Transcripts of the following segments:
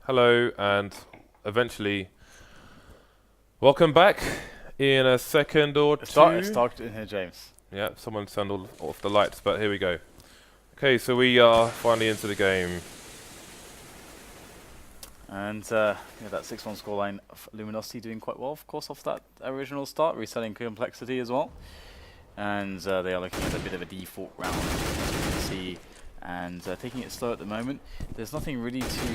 hello, and eventually welcome back in a second or two. It's dark in here, James. Yeah, someone turned off the lights, but here we go. Okay, so we are finally into the game. And yeah, that 6-1 scoreline of Luminosity doing quite well, of course, off that original start, resetting complexity as well. And they are looking at a bit of a default round, as you can see, and taking it slow at the moment. There's nothing really to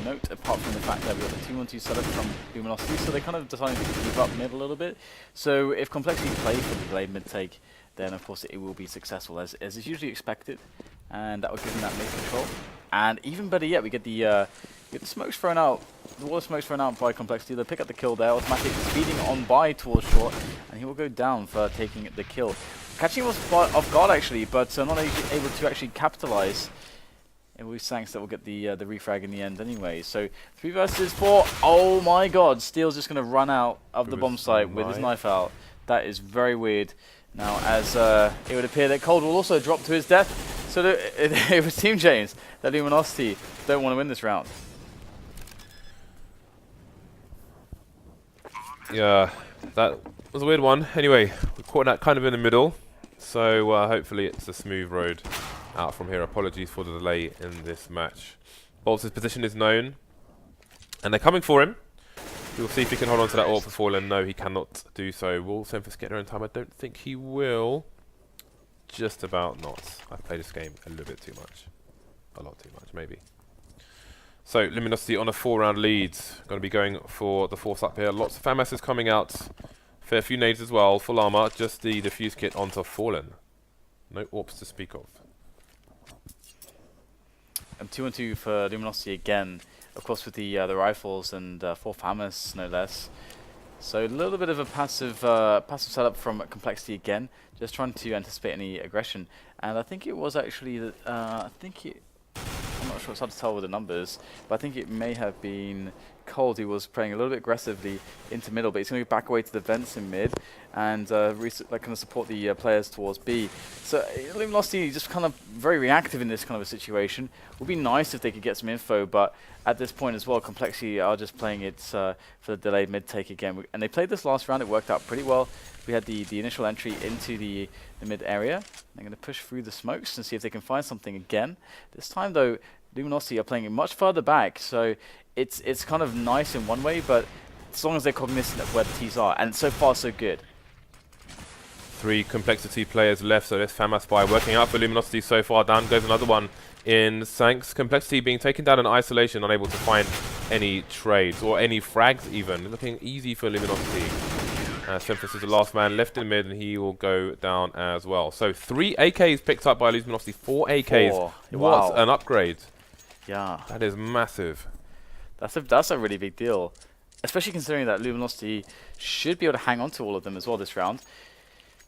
note apart from the fact that we've got the 2-1-2 setup from Luminosity, so they kind of decided to keep up mid a little bit. So if complexity play for the delayed mid take, then of course it will be successful as is usually expected, and that will give them that mid control. And even better yet, we get the smokes thrown out, the wall of smokes thrown out by complexity. They pick up the kill there, automatic speeding on by towards short, and he will go down for taking the kill. Catching him off guard actually, but not able to actually capitalize. It will be Sanks that will get the refrag in the end anyway. So 3 versus 4. Oh my god, Steel's just going to run out of the bomb site with his knife out. That is very weird. Now, as it would appear that Cold will also drop to his death. So it would seem, James, that Luminosity don't want to win this round. Yeah, that was a weird one. Anyway, we're caught that kind of in the middle, so hopefully it's a smooth road out from here. Apologies for the delay in this match. Bolts' position is known, and they're coming for him. We'll see if he can hold on to that AWP for Fallen. No, he cannot do so. Will Semphis get there in time? I don't think he will. Just about not. I've played this game a little bit too much. A lot too much, maybe. So, Luminosity on a 4-round lead. Going to be going for the force up here. Lots of fan masses coming out. Fair few nades as well. Full armor. Just the defuse kit onto Fallen. No AWPs to speak of. And 2-2 for Luminosity again. Of course, with the rifles and 4 FAMAS, no less. So a little bit of a passive setup from Complexity again, just trying to anticipate any aggression. And I think it was actually that I'm not sure, it's hard to tell with the numbers, but I think it may have been Cold who was playing a little bit aggressively into middle, but he's going to back away to the vents in mid and kind of support the players towards B. So Luminosity just kind of very reactive in this kind of a situation. Would be nice if they could get some info, but at this point as well, Complexity are just playing it for the delayed mid take again. And they played this last round, it worked out pretty well. We had the initial entry into the mid area. They're going to push through the smokes and see if they can find something again. This time though, Luminosity are playing it much further back, so it's kind of nice in one way, but as long as they're cognizant of where the T's are, and so far so good. 3 Complexity players left, so this FAMAS spy working out for Luminosity so far. Down goes another one in Sanks. Complexity being taken down in isolation, unable to find any trades or any frags even. Looking easy for Luminosity. Semphis is the last man left in mid, and he will go down as well. So 3 AKs picked up by Luminosity, 4 AKs. 4. What an upgrade. Yeah. That is massive. That's a really big deal, especially considering that Luminosity should be able to hang on to all of them as well this round.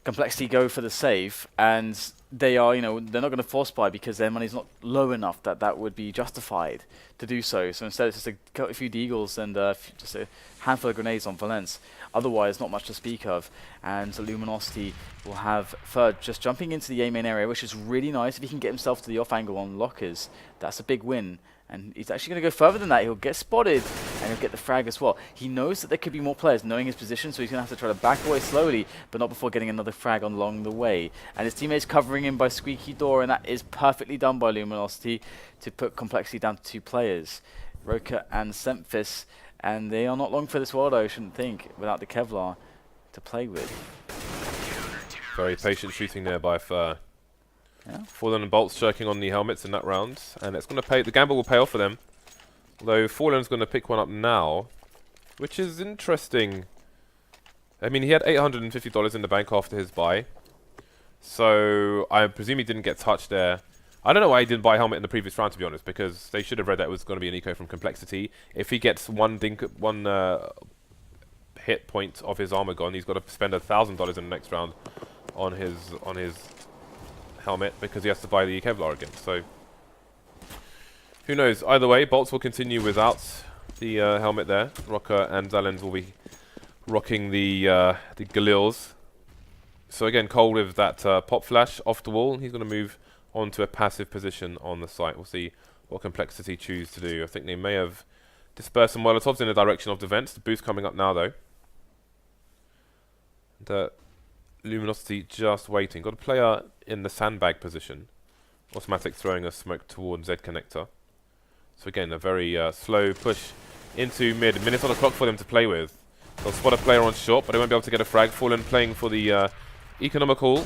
Complexity go for the save, and they are, they're not going to force buy because their money's not low enough that would be justified to do so. So instead it's just a few deagles and just a handful of grenades on Valence. Otherwise, not much to speak of. And Luminosity will have Third just jumping into the A main area, which is really nice. If he can get himself to the off angle on lockers, that's a big win. And he's actually going to go further than that. He'll get spotted, and he'll get the frag as well. He knows that there could be more players knowing his position, so he's going to have to try to back away slowly, but not before getting another frag along the way. And his teammates covering him by Squeaky Door, and that is perfectly done by Luminosity to put Complexity down to 2 players. Roka and Semphis, and they are not long for this world, I shouldn't think, without the Kevlar to play with. Very patient shooting there by Fur. Yeah. Fallen and Bolts shirking on the helmets in that round, and it's going to pay. The gamble will pay off for them. Although Fallen's going to pick one up now, which is interesting. I mean, he had $850 in the bank after his buy, so I presume he didn't get touched there. I don't know why he didn't buy a helmet in the previous round, to be honest, because they should have read that it was going to be an eco from Complexity. If he gets one hit point of his armor gone, he's got to spend $1,000 in the next round on his helmet because he has to buy the Kevlar again. So who knows? Either way, Bolts will continue without the helmet there. Rocker and Zalens will be rocking the Galils. So again, Cole with that pop flash off the wall. He's going to move onto a passive position on the site. We'll see what Complexity choose to do. I think they may have disperse some Molotovs in the direction of the vents. The boost coming up now, though. And, Luminosity just waiting. Got a player in the sandbag position. Automatic throwing a smoke towards Z connector. So again, a very slow push into mid. Minutes on the clock for them to play with. They'll spot a player on short, but they won't be able to get a frag. Fallen playing for the economical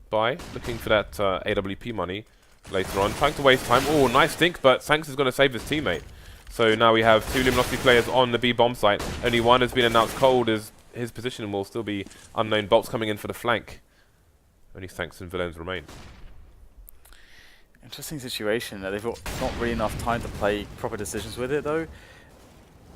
buy, looking for that AWP money later on. Trying to waste time. Oh, nice think, but Sanks is going to save his teammate. So now we have 2 Luminosity players on the B bomb site. Only one has been announced cold, as his position will still be unknown. Bolts coming in for the flank. Only Sanks and Villains remain. Interesting situation. They've got not really enough time to play proper decisions with it, though.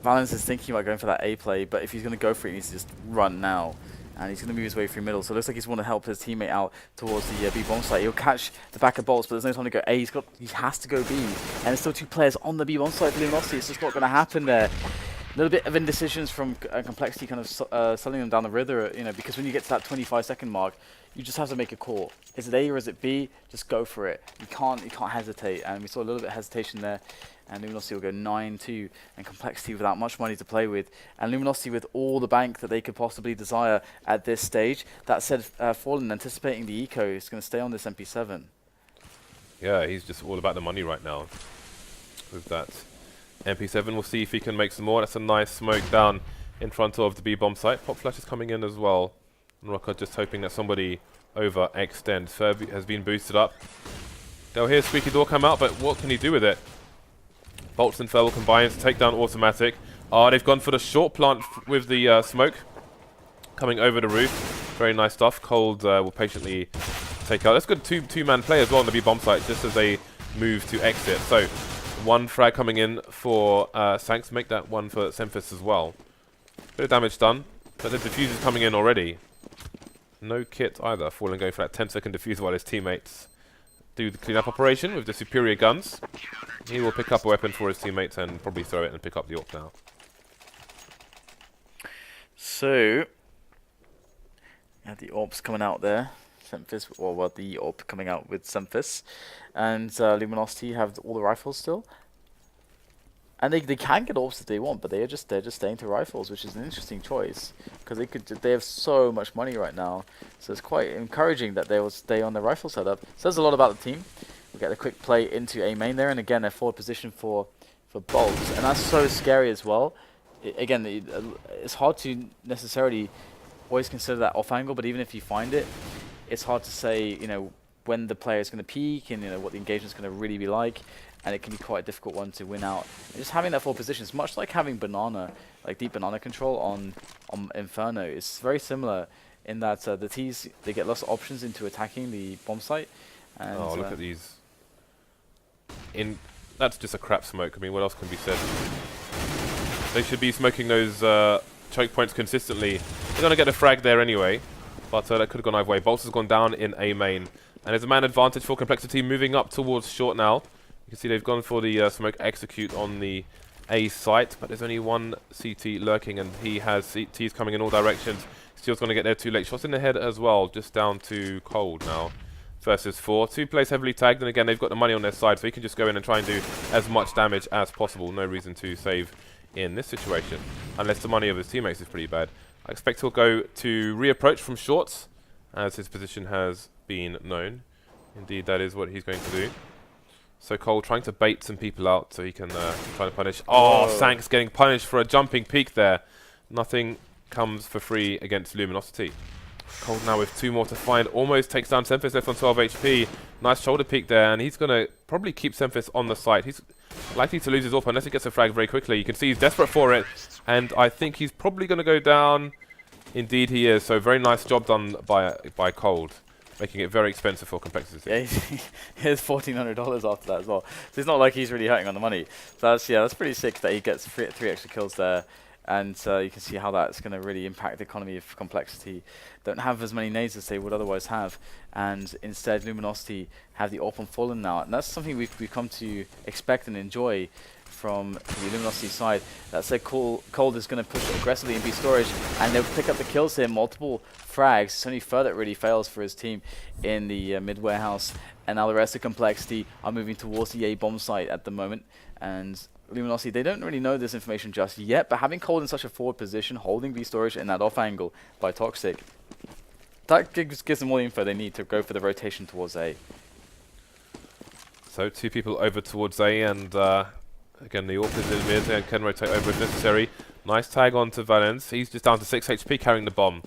Valens is thinking about going for that A play, but if he's going to go for it, he needs to just run now. And he's going to move his way through middle. So it looks like he's want to help his teammate out towards the B bomb site. He'll catch the back of Bolts, but there's no time to go A. He has to go B. And there's still 2 players on the B bomb site for Luminosity. It's just not going to happen there. A little bit of indecisions from Complexity, kind of selling them down the river, you know, because when you get to that 25-second mark, you just have to make a call. Is it A or is it B? Just go for it. You can't hesitate. And we saw a little bit of hesitation there. And Luminosity will go 9-2, and Complexity without much money to play with. And Luminosity with all the bank that they could possibly desire at this stage. That said, Fallen, anticipating the eco, is going to stay on this MP7. Yeah, he's just all about the money right now with that MP7. We'll see if he can make some more. That's a nice smoke down in front of the B bomb site. Pop flash is coming in as well. And Rocker just hoping that somebody overextends. Furby has been boosted up. They'll hear Squeaky Door come out, but what can he do with it? Bolts and Fur combine to take down Automatic. They've gone for the short plant with the smoke coming over the roof. Very nice stuff. Cold will patiently take out. That's good two-man play as well on the B bomb site, just as they move to exit. So 1 frag coming in for Sanks. Make that 1 for Semphis as well. Bit of damage done, but the defuse is coming in already. No kit either. Fallen going for that 10-second defuse while his teammates do the cleanup operation with the superior guns. He will pick up a weapon for his teammates and probably throw it and pick up the AWP now. So, yeah, the AWP's coming out there. Semphis, well, the AWP coming out with Semphis. And Luminosity have all the rifles still. And they can get AWPs if they want, but they're just staying to rifles, which is an interesting choice because they have so much money right now. So it's quite encouraging that they will stay on the rifle setup. Says a lot about the team. We get a quick play into A main there, and again they're forward position for Bolts, and that's so scary as well. It's hard to necessarily always consider that off angle, but even if you find it, it's hard to say, you know, when the player is going to peak and, you know, what the engagement is going to really be like. And it can be quite a difficult one to win out. And just having that forward position is much like having banana, like deep banana control on Inferno. It's very similar in that the T's, they get lots of options into attacking the bomb site. And look at these. That's just a crap smoke. I mean, what else can be said? They should be smoking those choke points consistently. They're going to get a frag there anyway, but that could have gone either way. Bolts has gone down in A main. And there's a man advantage for Complexity moving up towards short now. You can see they've gone for the smoke execute on the A site, but there's only 1 CT lurking, and he has CTs coming in all directions. Steel's going to get there too late. Shots in the head as well, just down to Cold now. Versus 4. 2 players heavily tagged, and again, they've got the money on their side, so he can just go in and try and do as much damage as possible. No reason to save in this situation, unless the money of his teammates is pretty bad. I expect he'll go to reapproach from shorts, as his position has been known. Indeed, that is what he's going to do. So Cole trying to bait some people out so he can try to punish. Oh, Sanks getting punished for a jumping peek there. Nothing comes for free against Luminosity. Cole now with 2 more to find. Almost takes down Semphis, left on 12 HP. Nice shoulder peek there, and he's going to probably keep Semphis on the site. He's likely to lose his AWP unless he gets a frag very quickly. You can see he's desperate for it, and I think he's probably going to go down. Indeed he is. So very nice job done by Cold, making it very expensive for Complexity. Yeah, here's $1,400 after that as well. So it's not like he's really hurting on the money. So that's pretty sick that he gets 3 extra kills there. And you can see how that's going to really impact the economy of Complexity. Don't have as many nades as they would otherwise have. And instead, Luminosity have the AWP on Fallen now. And that's something we've come to expect and enjoy from the Luminosity side. That said, Cold is going to push aggressively in B storage, and they'll pick up the kills here, multiple frags. It's only Fur that really fails for his team in the mid warehouse. and now the rest of Complexity are moving towards the A bomb site at the moment. And Luminosity, they don't really know this information just yet, but having Cold in such a forward position, holding B storage in that off angle by Toxic, that gives them all the info they need to go for the rotation towards A. So 2 people over towards A, and again the AWP is in mid and can rotate over if necessary. Nice tag on to Valens. He's just down to 6 HP carrying the bomb.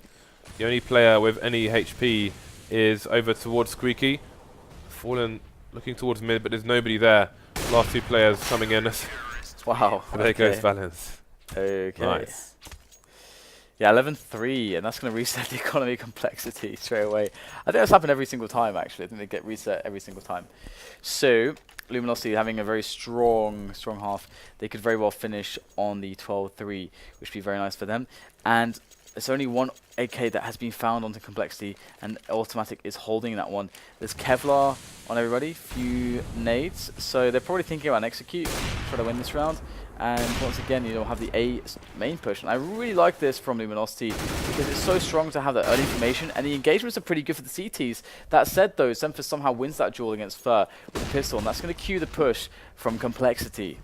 The only player with any HP is over towards Squeaky. Fallen looking towards mid, but there's nobody there. Last 2 players coming in. Wow. There goes Valens. Okay. Nice. Yeah, 11-3, and that's going to reset the economy Complexity straight away. I think that's happened every single time, actually. I think they get reset every single time. So, Luminosity having a very strong half. They could very well finish on the 12-3, which would be very nice for them. And there's only one AK that has been found onto Complexity, and Automatic is holding that one. There's Kevlar on everybody, few nades, so they're probably thinking about an execute, try to win this round. And once again, you know, have the A main push. And I really like this from Luminosity because it's so strong to have that early information, and the engagements are pretty good for the CTs. That said, though, Semphis somehow wins that duel against Fur with a pistol, and that's going to cue the push from Complexity.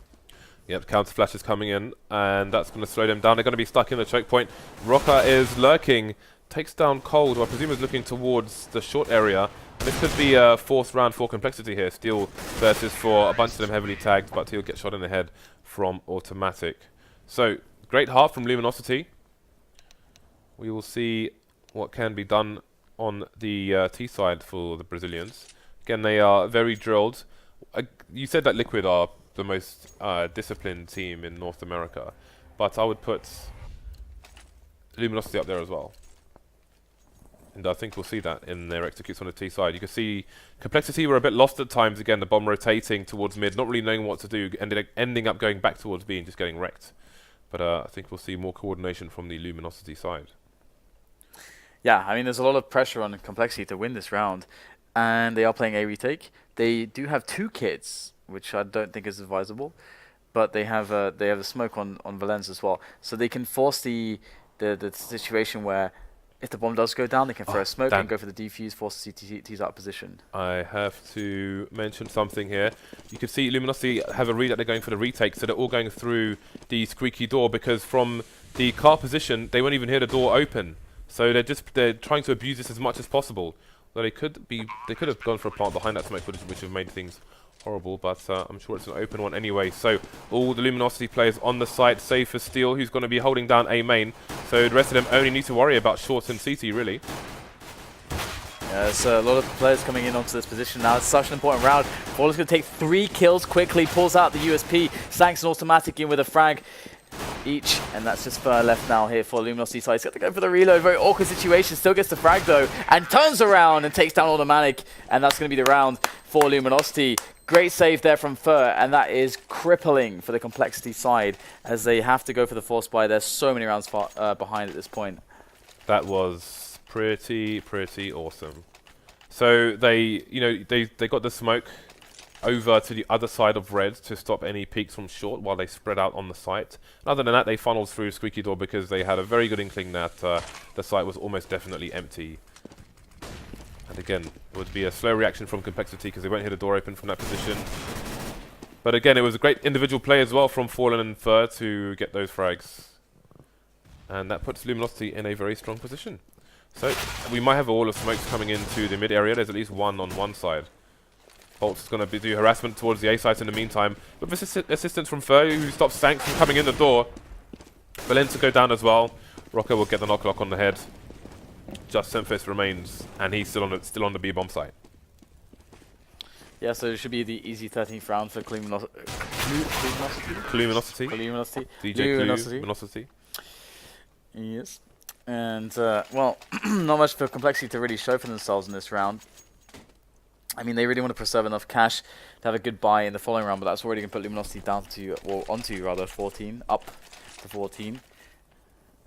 Yep, counter flash is coming in, and that's going to slow them down. They're going to be stuck in the choke point. Rocker is lurking, takes down Cold, who I presume is looking towards the short area. This could be a 4th round for Complexity here. Steel versus 4, a bunch of them heavily tagged, but he'll get shot in the head from Automatic. So, great half from Luminosity. We will see what can be done on the T side for the Brazilians. Again, they are very drilled. You said that Liquid are the most disciplined team in North America, but I would put Luminosity up there as well. And I think we'll see that in their executes on the T side. You can see Complexity were a bit lost at times. Again, the bomb rotating towards mid, not really knowing what to do, ending up going back towards B and just getting wrecked. But I think we'll see more coordination from the Luminosity side. Yeah, I mean, there's a lot of pressure on Complexity to win this round, and they are playing A retake. They do have 2 kits, which I don't think is advisable, but they have a smoke on Valens as well, so they can force the situation where if the bomb does go down, they can throw a smoke and go for the defuse, force the CTs out of position. I have to mention something here. You can see Luminosity have a read that they're going for the retake, so they're all going through the squeaky door because from the car position, they won't even hear the door open. So they're trying to abuse this as much as possible. Though they could have gone for a plant behind that smoke, which have made things horrible, but I'm sure it's an open one anyway. So all the Luminosity players on the site, save for Steel, who's going to be holding down A main. So the rest of them only need to worry about shorts and CT, really. Yeah, there's a lot of players coming in onto this position now. It's such an important round. Faller's going to take 3 kills quickly, pulls out the USP, Sanks and Automatic in with a frag each, and that's just Fur left now here for Luminosity. So he's got to go for the reload. Very awkward situation. Still gets the frag though, and turns around and takes down Automatic, and that's going to be the round for Luminosity. Great save there from Fur, and that is crippling for the Complexity side as they have to go for the force buy. There's so many rounds behind at this point. That was pretty awesome. So they got the smoke over to the other side of red to stop any peeks from short while they spread out on the site. And other than that, they funneled through squeaky door because they had a very good inkling that the site was almost definitely empty. And again, it would be a slow reaction from Complexity because they won't hear the door open from that position. But again, it was a great individual play as well from Fallen and Fur to get those frags. And that puts Luminosity in a very strong position. So we might have all of smokes coming into the mid area. There's at least one on one side. Bolt's is going to do harassment towards the A site in the meantime. But assistance from Fur, who stops Sanks from coming in the door. Valens to go down as well. Rocker will get the knock-lock on the head. Just Semphis remains, and he's still on the B-bomb site. Yeah, so it should be the easy 13th round for Luminosity. Luminosity. Yes. And, well, not much for Complexity to really show for themselves in this round. I mean, they really want to preserve enough cash to have a good buy in the following round, but that's already going to put Luminosity down to, or onto rather, 14, up to 14.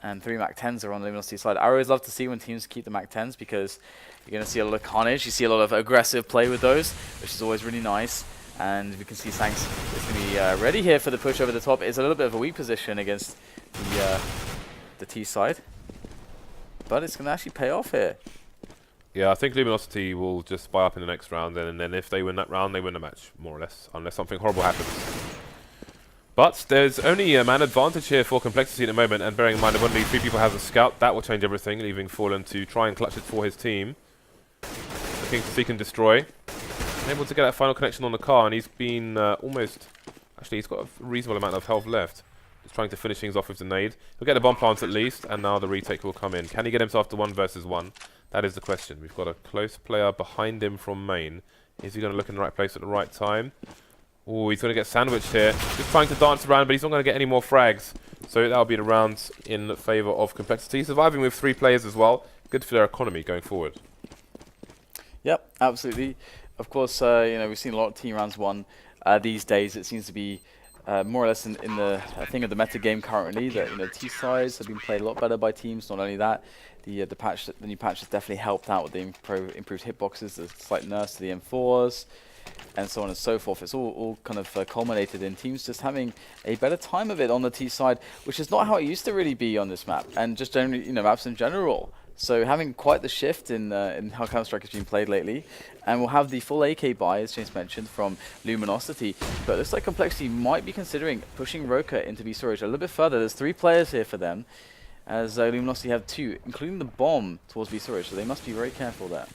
And 3 MAC-10s are on the Luminosity side. I always love to see when teams keep the MAC-10s because you're going to see a lot of carnage. You see a lot of aggressive play with those, which is always really nice. And we can see Sanks is going to be ready here for the push over the top. It's a little bit of a weak position against the T side, but it's going to actually pay off here. Yeah, I think Luminosity will just buy up in the next round, and then if they win that round, they win the match, more or less, unless something horrible happens. But there's only a man advantage here for Complexity at the moment, and bearing in mind that when these 3 people have a scout, that will change everything, leaving Fallen to try and clutch it for his team. Looking to seek and destroy. Able to get that final connection on the car, and he's been almost... Actually, he's got a reasonable amount of health left. Just trying to finish things off with the nade. He'll get the bomb plant at least, and now the retake will come in. Can he get himself to 1 versus 1? That is the question. We've got a close player behind him from main. Is he going to look in the right place at the right time? Oh, he's going to get sandwiched here. Just trying to dance around, but he's not going to get any more frags. So that'll be the round in favour of Complexity. Surviving with 3 players as well. Good for their economy going forward. Yep, absolutely. Of course, we've seen a lot of team rounds won these days. It seems to be more or less in the thing of the meta game currently that T sides have been played a lot better by teams. Not only that, the new patch has definitely helped out with the improved hitboxes, the slight nerfs to the M4s, and so on and so forth. It's all kind of culminated in teams just having a better time of it on the T side, which is not how it used to really be on this map, and just generally, maps in general. So having quite the shift in how Counter-Strike has been played lately, and we'll have the full AK buy, as James mentioned, from Luminosity. But it looks like Complexity might be considering pushing Roka into B storage a little bit further. There's 3 players here for them, as Luminosity have 2, including the bomb towards B storage. So they must be very careful there.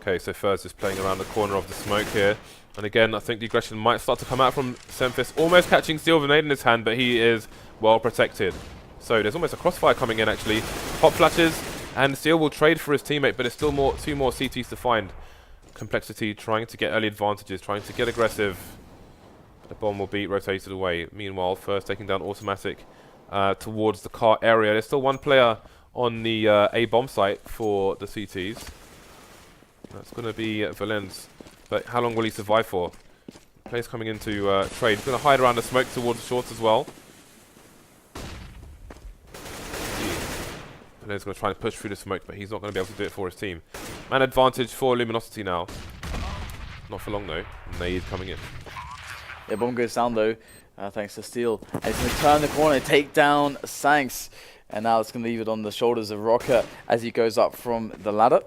Okay, so Furs is playing around the corner of the smoke here. And again, I think the aggression might start to come out from Semphis, almost catching Steel Grenade in his hand, but he is well protected. So there's almost a crossfire coming in actually. Pop flashes, and Steel will trade for his teammate, but there's still 2 more CTs to find. Complexity trying to get early advantages, trying to get aggressive. The bomb will be rotated away. Meanwhile, First taking down Automatic towards the car area. There's still 1 player on the A bomb site for the CTs. That's going to be Valens. But how long will he survive for? Players coming into trade. He's going to hide around the smoke towards the shorts as well. And he's going to try and push through the smoke, but he's not going to be able to do it for his team. Man advantage for Luminosity now. Not for long though. Nade coming in. Yeah, bomb goes down though, thanks to Steel. And he's going to turn the corner, take down Sanks. And now it's going to leave it on the shoulders of Rocker as he goes up from the ladder.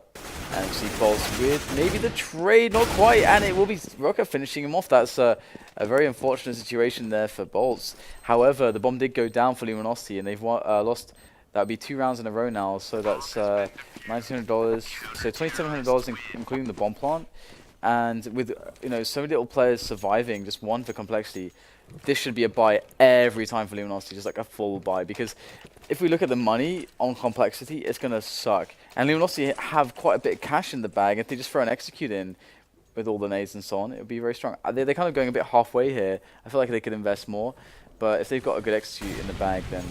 And see Bolts with maybe the trade, not quite, and it will be Rocker finishing him off. That's a very unfortunate situation there for Bolts. However, the bomb did go down for Luminosity, and they've lost. That would be 2 rounds in a row now, so that's $1,900, so $2,700 including the bomb plant. And with so many little players surviving, just 1 for Complexity, this should be a buy every time for Luminosity, just like a full buy. Because if we look at the money on Complexity, it's going to suck. And Luminosity have quite a bit of cash in the bag. If they just throw an execute in with all the nades and so on, it would be very strong. They're kind of going a bit halfway here. I feel like they could invest more, but if they've got a good execute in the bag, then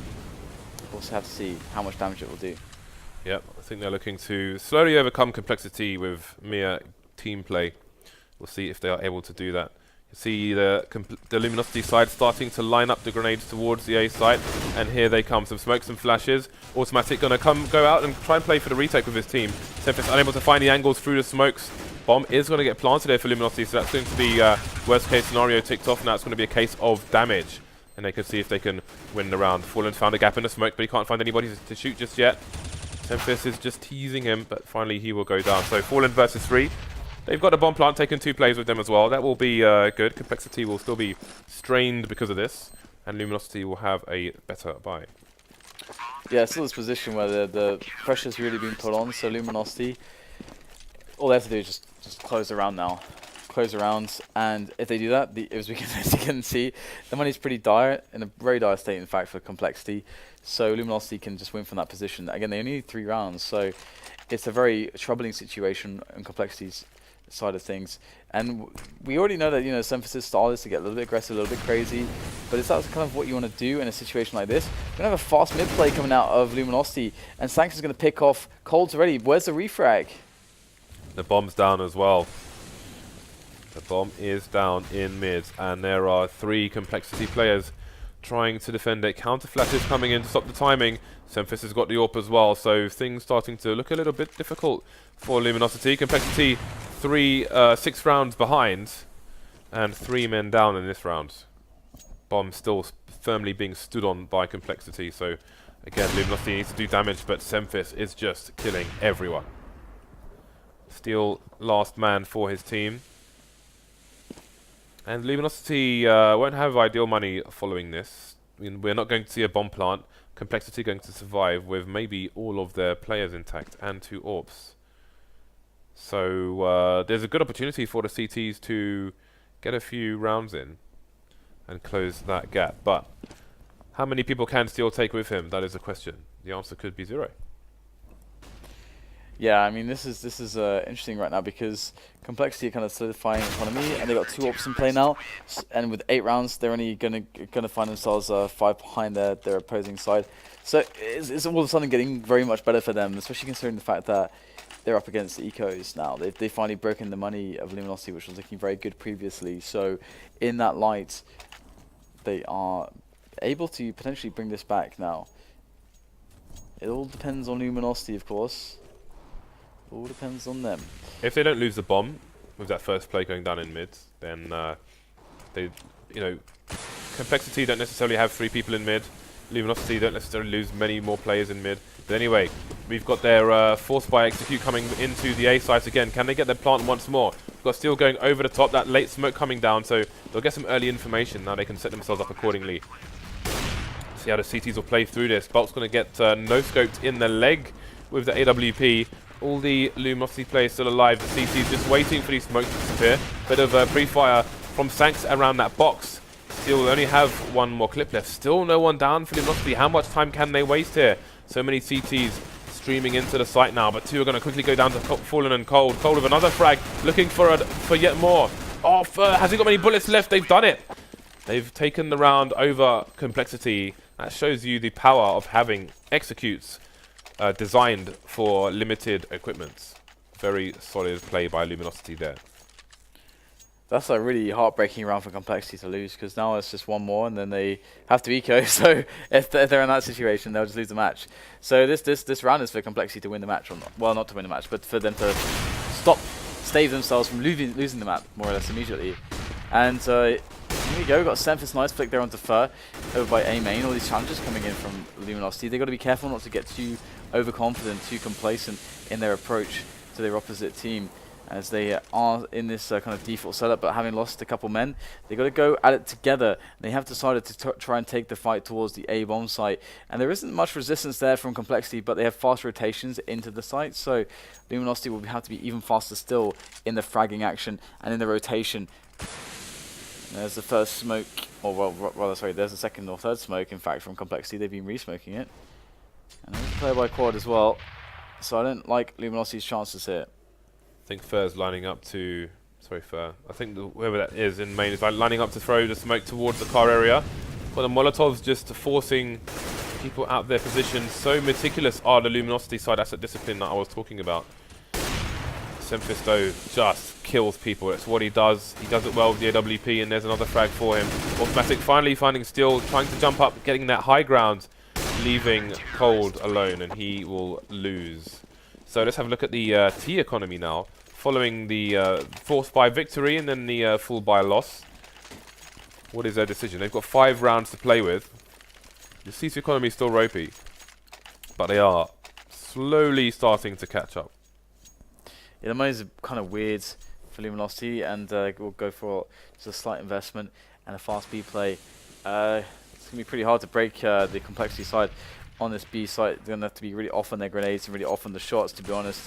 we'll also have to see how much damage it will do. Yep, I think they're looking to slowly overcome Complexity with mere team play. We'll see if they are able to do that. You see the Luminosity side starting to line up the grenades towards the A site, and here they come. Some smoke, some flashes. Automatic gonna go out and try and play for the retake with his team. Semphis unable to find the angles through the smokes. Bomb is going to get planted here for Luminosity, so that's going to be worst case scenario ticked off. Now it's going to be a case of damage, and they can see if they can win the round. Fallen found a gap in the smoke, but he can't find anybody to shoot just yet. Semphis is just teasing him, but finally he will go down. So Fallen versus 3. They've got a bomb plant, taken 2 plays with them as well. That will be good. Complexity will still be strained because of this, and Luminosity will have a better buy. Yeah, still this position where the pressure's really been put on, so Luminosity, all they have to do is just close the round now. Close the rounds, and if they do that, as you can see, the money's pretty dire, in a very dire state in fact for Complexity, so Luminosity can just win from that position. Again, they only need 3 rounds, so it's a very troubling situation on Complexity's side of things. And we already know that Semphis' style is to get a little bit aggressive, a little bit crazy, but is that kind of what you want to do in a situation like this? We're going to have a fast mid play coming out of Luminosity, and Sanks is going to pick off Colds already. Where's the refrag? The bomb's down as well. The bomb is down in mid, and there are 3 Complexity players trying to defend it. Counter flashes coming in to stop the timing. Semphis has got the AWP as well, so things starting to look a little bit difficult for Luminosity. Complexity 6 rounds behind, and 3 men down in this round. Bomb still firmly being stood on by Complexity, so Again, Luminosity needs to do damage, but Semphis is just killing everyone. Still last man for his team. And Luminosity won't have ideal money following this. I mean, we're not going to see a bomb plant. Complexity going to survive with maybe all of their players intact and 2 AWPs. So there's a good opportunity for the CTs to get a few rounds in and close that gap. But how many people can Steel take with him? That is the question. The answer could be 0. Yeah, I mean this is interesting right now because Complexity are kind of solidifying economy, and they got 2 AWPs in play now, and with 8 rounds, they're only gonna find themselves 5 behind their opposing side. So it's all of a sudden getting very much better for them, especially considering the fact that they're up against the ecos now. They've finally broken the money of Luminosity, which was looking very good previously. So in that light, they are able to potentially bring this back now. It all depends on Luminosity, of course. All depends on them. If they don't lose the bomb with that first play going down in mid, then they, you know, Complexity don't necessarily have 3 people in mid. Luminosity don't necessarily lose many more players in mid. But anyway, we've got their Force by Execute coming into the A site again. Can they get their plant once more? We've got Steel going over the top, that late smoke coming down, so they'll get some early information. Now they can set themselves up accordingly. See how the CTs will play through this. Bulk's going to get no-scoped in the leg with the AWP. All the Luminosity players still alive. The CT's just waiting for these smokes to disappear. Bit of pre-fire from Sanks around that box. Still only have 1 more clip left. Still no one down for Luminosity. How much time can they waste here? So many CTs streaming into the site now, but 2 are going to quickly go down to Fallen and Cold. Cold with another frag, looking for yet more. Oh, has he got many bullets left? They've done it. They've taken the round over Complexity. That shows you the power of having executes designed for limited equipment. Very solid play by Luminosity there. That's a really heartbreaking round for Complexity to lose, because now it's just 1 more and then they have to eco. So if they're in that situation, they'll just lose the match. So this round is for Complexity to win the match, or not. Well, not to win the match, but for them to stave themselves from losing the map more or less immediately. And here we go. Got Semphis, nice flick there onto Fur over by A main. All these challenges coming in from Luminosity. They've got to be careful not to get too overconfident, too complacent in their approach to their opposite team, as they are in this kind of default setup, but having lost a couple men, they've got to go at it together. They have decided to try and take the fight towards the A bomb site, and there isn't much resistance there from Complexity, but they have fast rotations into the site, so Luminosity will have to be even faster still in the fragging action and in the rotation. And there's the first smoke, or well, rather, sorry, there's the second or third smoke, in fact, from Complexity. They've been re-smoking it. And there's a play by Quad as well, so I don't like Luminosity's chances here. I think Fur's lining up to... Sorry, Fur. I think whoever that is in main is lining up to throw the smoke towards the car area. But the Molotovs just forcing people out their positions. So meticulous are the Luminosity side asset discipline that I was talking about. Semphis, though, just kills people. It's what he does. He does it well with the AWP, and there's another frag for him. Automatic finally finding Steel, trying to jump up, getting that high ground, leaving Cold alone, and he will lose. So let's have a look at the T economy now, following the forced buy victory and then the full buy loss. What is their decision? They've got 5 rounds to play with. The CT economy is still ropey, but they are slowly starting to catch up. Yeah, the money's kind of weird for Luminosity, and we'll go for just a slight investment and a fast B play. It's going to be pretty hard to break the Complexity side on this B site. They're going to have to be really off on their grenades and really off on the shots, to be honest.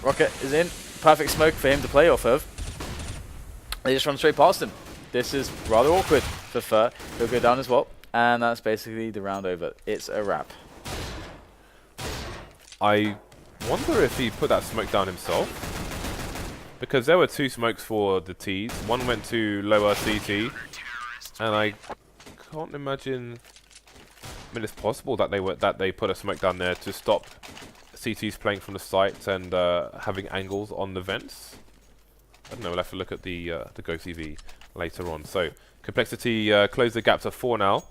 Rocket is in. Perfect smoke for him to play off of. They just run straight past him. This is rather awkward for Fur. He'll go down as well. And that's basically the round over. It's a wrap. I wonder if he put that smoke down himself, because there were 2 smokes for the T's. One went to lower CT, and I can't imagine... I mean, it's possible that they put a smoke down there to stop CTs playing from the site and having angles on the vents. I don't know. We'll have to look at the Go TV later on. So Complexity close the gap to 4 now,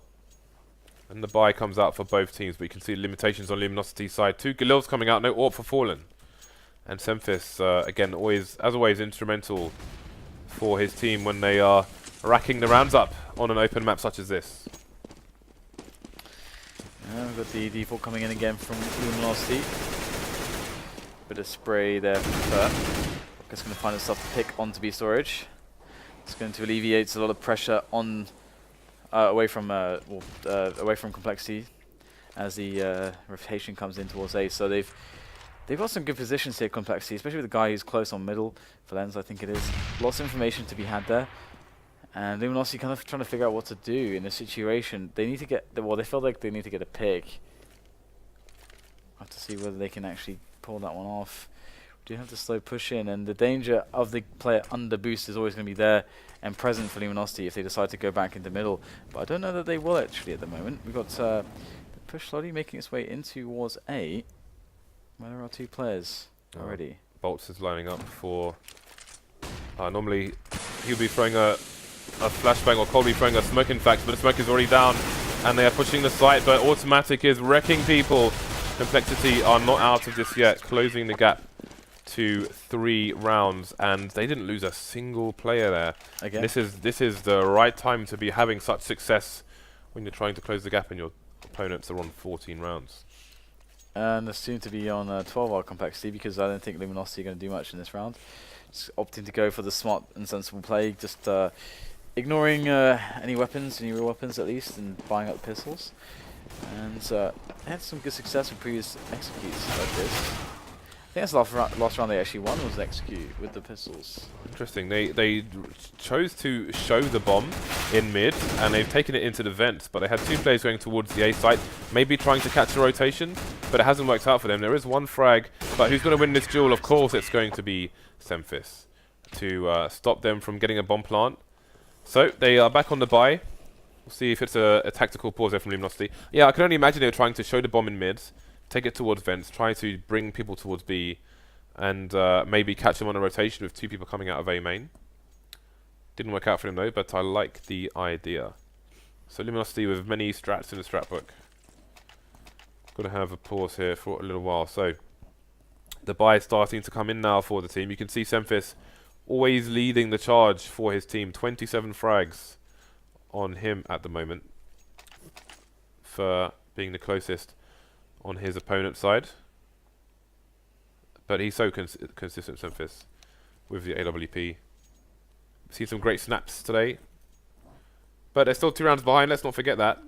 and the buy comes out for both teams. But you can see limitations on Luminosity's side. 2 Galils coming out. No AWP for Fallen, and Semphis again, as always, instrumental for his team when they are racking the rounds up on an open map such as this. We've got the default coming in again from Luminosity. Bit of spray there from Fur. Just going to find himself to pick onto B storage. It's going to alleviate a lot of pressure on away from complexity as the rotation comes in towards A. So they've got some good positions here, complexity, especially with the guy who's close on middle for Lens, I think it is. Lots of information to be had there. And Luminosity kind of trying to figure out what to do in this situation. They need to get, well, they feel like they need to get a pick. Have to see whether they can actually pull that one off. Do have to slow push in, and the danger of the player under boost is always going to be there and present for Luminosity if they decide to go back into middle. But I don't know that they will actually at the moment. We've got the push slowly making its way in towards A, where there are 2 players already. Bolts is lining up for... normally he'll be throwing a flashbang, or Cole be throwing a smoke in fact, but the smoke is already down and they are pushing the site, but Automatic is wrecking people. Complexity are not out of this yet, closing the gap to 3 rounds, and they didn't lose a single player there. Again. This is the right time to be having such success when you're trying to close the gap and your opponents are on 14 rounds. And they're soon to be on 12-hour complexity, because I don't think Luminosity are going to do much in this round. Just opting to go for the smart and sensible play, just ignoring any weapons, any real weapons at least, and buying up the pistols. And they had some good success with previous executes like this. I think that's the last round they actually won, was execute with the pistols. Interesting. They chose to show the bomb in mid, and they've taken it into the vents, but they had 2 players going towards the A site, maybe trying to catch a rotation, but it hasn't worked out for them. There is 1 frag, but who's going to win this duel? Of course, it's going to be Semphis to stop them from getting a bomb plant. So they are back on the buy. We'll see if it's a tactical pause there from Luminosity. Yeah, I can only imagine they were trying to show the bomb in mid, take it towards vents, try to bring people towards B, and maybe catch them on a rotation with 2 people coming out of A main. Didn't work out for them though, but I like the idea. So Luminosity with many strats in the strat book. Gonna have a pause here for a little while. So the buy is starting to come in now for the team. You can see Semphis always leading the charge for his team. 27 frags on him at the moment for being the closest on his opponent's side. But he's so consistent, Semphis, with the AWP. Seen some great snaps today. But they're still 2 rounds behind, let's not forget that.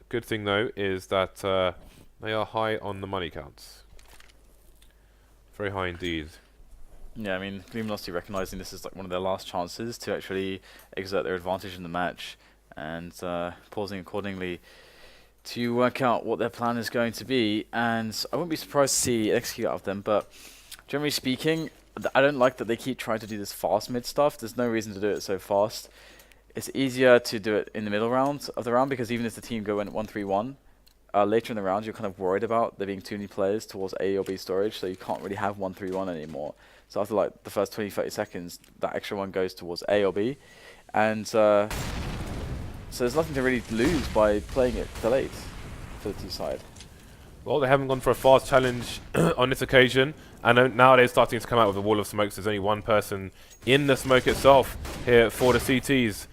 Good thing though is that they are high on the money counts. Very high indeed. Yeah, I mean, Luminosity recognizing this is like one of their last chances to actually exert their advantage in the match, and pausing accordingly to work out what their plan is going to be. And I wouldn't be surprised to see execute out of them, but generally speaking, I don't like that they keep trying to do this fast mid stuff. There's no reason to do it so fast. It's easier to do it in the middle round of the round, because even if the team go in 1-3-1, later in the round you're kind of worried about there being too many players towards A or B storage, so you can't really have 1-3-1 anymore. So after like the first 20-30 seconds, that extra one goes towards A or B, and so there's nothing to really lose by playing it delayed for the T side. Well, they haven't gone for a fast challenge on this occasion, and now they're starting to come out with a wall of smokes. There's only 1 person in the smoke itself here for the CTs.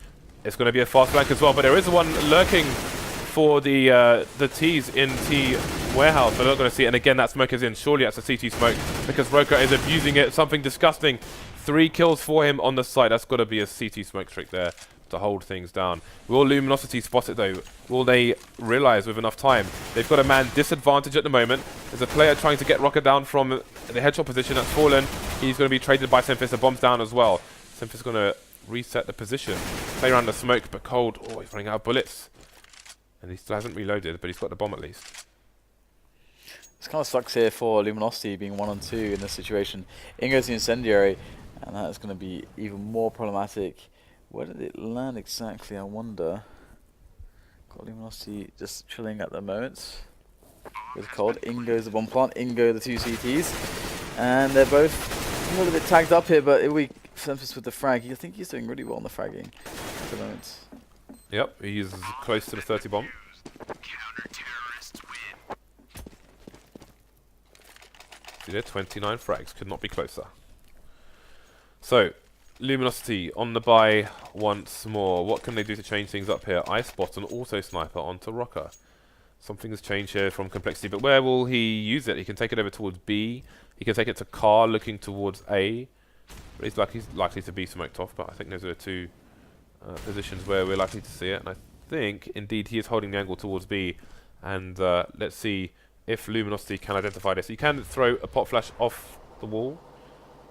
It's going to be a fast flank as well, but there is one lurking for the T's in T warehouse, but they're not going to see it. And again, that smoke is in. Surely that's a CT smoke, because Roka is abusing it. Something disgusting. 3 kills for him on the site. That's got to be a CT smoke trick there to hold things down. Will Luminosity spot it though? Will they realize with enough time? They've got a man disadvantage at the moment. There's a player trying to get Roka down from the headshot position that's fallen. He's going to be traded by Semphis. The bomb's down as well. Semphis is going to reset the position. Play around the smoke, but Cold, oh, he's running out of bullets. And he still hasn't reloaded, but he's got the bomb at least. This kind of sucks here for Luminosity being 1-on-2 in this situation. In goes the incendiary, and that is going to be even more problematic. Where did it land exactly, I wonder? Got Luminosity just chilling at the moment. With Cold, in goes the bomb plant, in go the 2 CTs. And they're both a little bit tagged up here, but it will be Semphis with the frag. I think he's doing really well on the fragging at the moment. Yep, he's close to the 30 bomb. See there, 29 frags, could not be closer. So, Luminosity on the buy once more. What can they do to change things up here? I spot an auto sniper onto Roka. Something has changed here from Complexity, but where will he use it? He can take it over towards B. He can take it to Car, looking towards A. But he's likely to be smoked off, but I think those are two positions where we're likely to see it. And I think, indeed, he is holding the angle towards B. And let's see if Luminosity can identify this. You can throw a pot flash off the wall,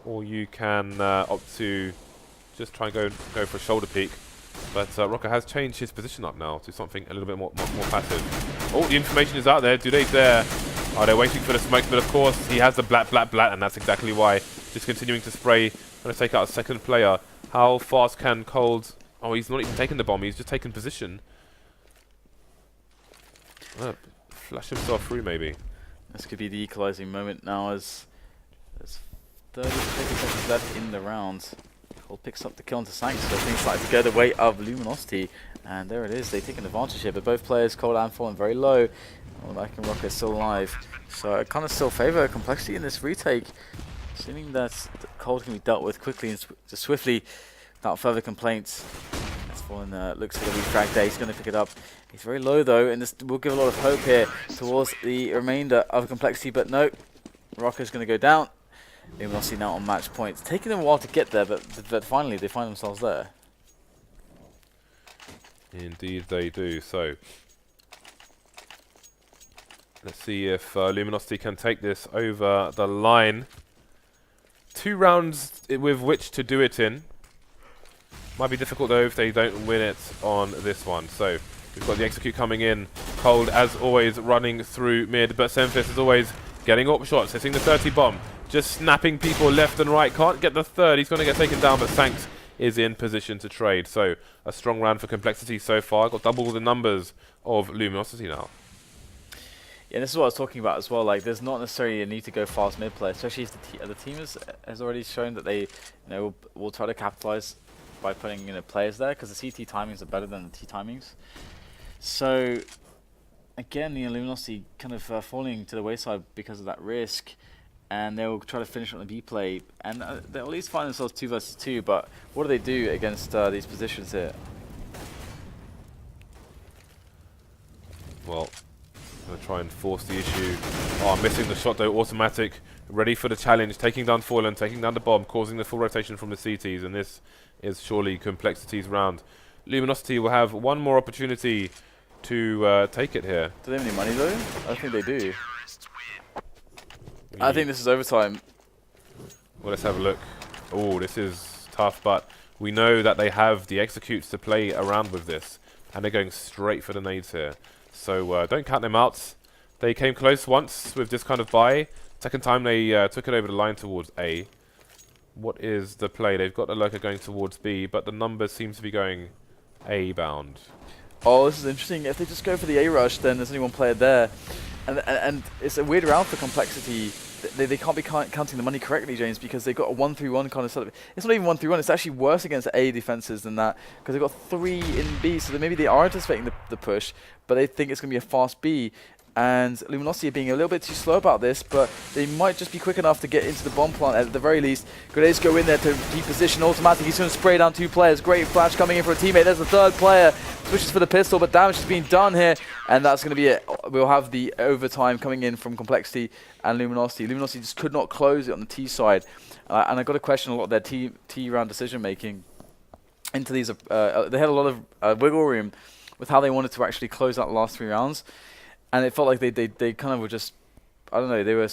or you can opt to just try and go for a shoulder peek. But Rocker has changed his position up now to something a little bit more passive. Oh, the information is out there. Dude's there. Oh, they're waiting for the smoke, but of course he has the blat, and that's exactly why. Just continuing to spray, going to take out a second player. How fast can Cold... Oh, he's not even taken the bomb, he's just taken position. Flash himself through, maybe. This could be the equalizing moment now as there's 30 seconds left in the round. Cold picks up the kill onto Sank, so things starting to go the way of Luminosity. And there it is, they've taken advantage here, but both players, Cold and Fallen, very low. Back and Rocket is still alive. So I kind of still favour Complexity in this retake. Assuming that Cold can be dealt with quickly and swiftly without further complaints. As Fallen looks for the refrag there, he's going to pick it up. He's very low though, and this will give a lot of hope here towards the remainder of Complexity, but no, Rocker's going to go down. Luminosity now on match points. Taking them a while to get there, but finally they find themselves there. Indeed they do. So let's see if Luminosity can take this over the line. 2 rounds with which to do it in. Might be difficult though if they don't win it on this one. So we've got the execute coming in. Cold as always running through mid, but Semfis is always getting up shots, hitting the 30 bomb. Just snapping people left and right. Can't get the third. He's going to get taken down, but Sanks is in position to trade. So a strong round for Complexity so far. Got double the numbers of Luminosity now. Yeah, this is what I was talking about as well. Like, there's not necessarily a need to go fast mid play, especially if the team has already shown that they, will try to capitalize by putting players there, because the CT timings are better than the T timings. So again, Luminosity kind of falling to the wayside because of that risk. And they'll try to finish on the B play, and they'll at least find themselves 2 versus 2. But what do they do against these positions here? Well, going to try and force the issue. Oh, missing the shot though. Automatic, ready for the challenge, taking down Fallen, taking down the bomb, causing the full rotation from the CTs, and this is surely Complexity's round. Luminosity will have one more opportunity to take it here. Do they have any money though? I think they do. I think this is overtime. Well, let's have a look. Oh, this is tough, but we know that they have the executes to play around with this, and they're going straight for the nades here. So don't count them out. They came close once with this kind of buy. Second time they took it over the line towards A. What is the play? They've got the lurker going towards B, but the numbers seem to be going A bound. Oh, this is interesting. If they just go for the A rush, then there's only one player there. And it's a weird round for Complexity. They can't be counting the money correctly, James, because they've got a 1-3-1 kind of setup. It's not even 1-3-1, it's actually worse against A defenses than that, because they've got 3 in B, so maybe they are anticipating the push, but they think it's going to be a fast B. And Luminosity are being a little bit too slow about this, but they might just be quick enough to get into the bomb plant at the very least. Grenades go in there to deposition automatic. He's going to spray down 2 players. Great flash coming in for a teammate. There's the 3rd player. Switches for the pistol, but damage is being done here. And that's going to be it. We'll have the overtime coming in from Complexity and Luminosity. Luminosity just could not close it on the T side. And I've got to question a lot of their T round decision making into these. They had a lot of wiggle room with how they wanted to actually close out the last 3 rounds. And it felt like they kind of were just, I don't know, they were...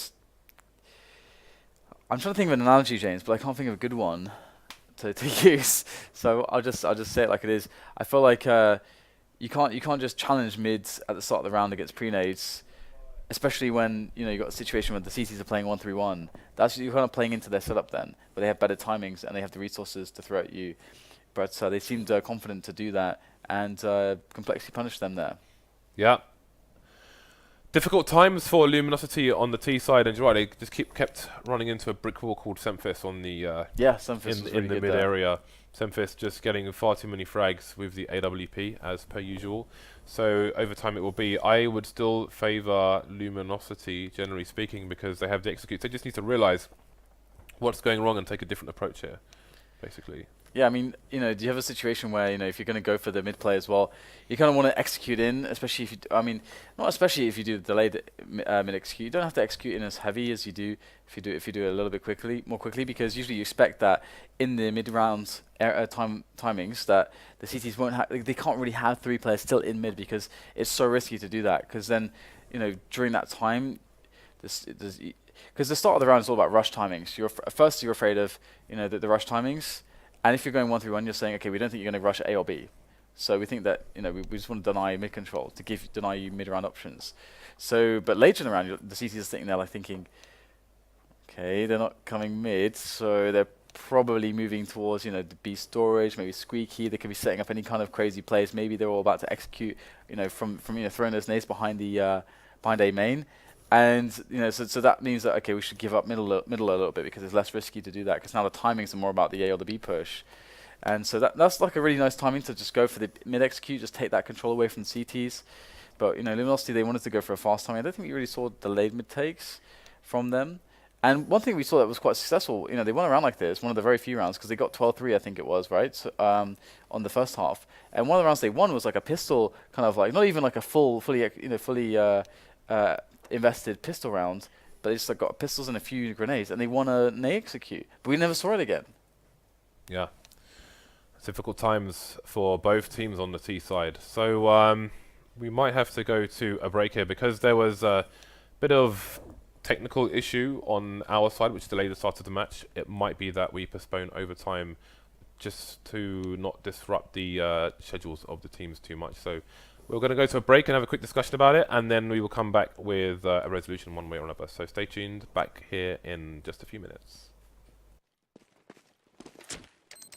I'm trying to think of an analogy, James, but I can't think of a good one to use. So I'll just say it like it is. I feel like you can't just challenge mids at the start of the round against pre-nades, especially when you got a situation where the CTs are playing 1-3-1. That's you're kind of playing into their setup then, but they have better timings and they have the resources to throw at you. But they seemed confident to do that, and Complexity punished them there. Yeah. Difficult times for Luminosity on the T side, and you're right, they just kept running into a brick wall called Semfis on the Semfis in the mid area. Semfis just getting far too many frags with the AWP as per usual. So over time it will be. I would still favour Luminosity, generally speaking, because they have the executes. They just need to realise what's going wrong and take a different approach here, basically. Yeah, I mean, do you have a situation where, if you're going to go for the mid play as well, you kind of want to execute in, especially if you, I mean, not especially if you do the delayed mid execute. You don't have to execute in as heavy as you do if you do it a little bit more quickly, because usually you expect that in the mid rounds timings that the CTs won't have, they can't really have 3 players still in mid, because it's so risky to do that. Because then, during that time, because the start of the round is all about rush timings. First you're afraid of, the rush timings. And if you're going 1-3-1, you're saying, okay, we don't think you're going to rush A or B. So we think that, we just want to deny mid control, to deny you mid round options. So, but later in the round, the CTs are sitting there like thinking, okay, they're not coming mid, so they're probably moving towards, the B storage, maybe squeaky. They could be setting up any kind of crazy plays. Maybe they're all about to execute, from throwing those nades behind the behind A main. And so that means that, okay, we should give up middle a little bit, because it's less risky to do that, because now the timings are more about the A or the B push. And so that's like a really nice timing to just go for the mid execute, just take that control away from the CTs. But Luminosity, they wanted to go for a fast timing. I don't think we really saw delayed mid takes from them. And one thing we saw that was quite successful, they won a round like this, one of the very few rounds, because they got 12-3, I think it was, right, so, on the first half. And one of the rounds they won was like a pistol, kind of like, not even like a fully invested pistol round, but they just like, got pistols and a few grenades, and they won an A execute. But we never saw it again. Yeah. Difficult times for both teams on the T side. So we might have to go to a break here, because there was a bit of technical issue on our side which delayed the start of the match. It might be that we postpone overtime just to not disrupt the schedules of the teams too much. So we're going to go to a break and have a quick discussion about it, and then we will come back with a resolution one way or another. So stay tuned, back here in just a few minutes.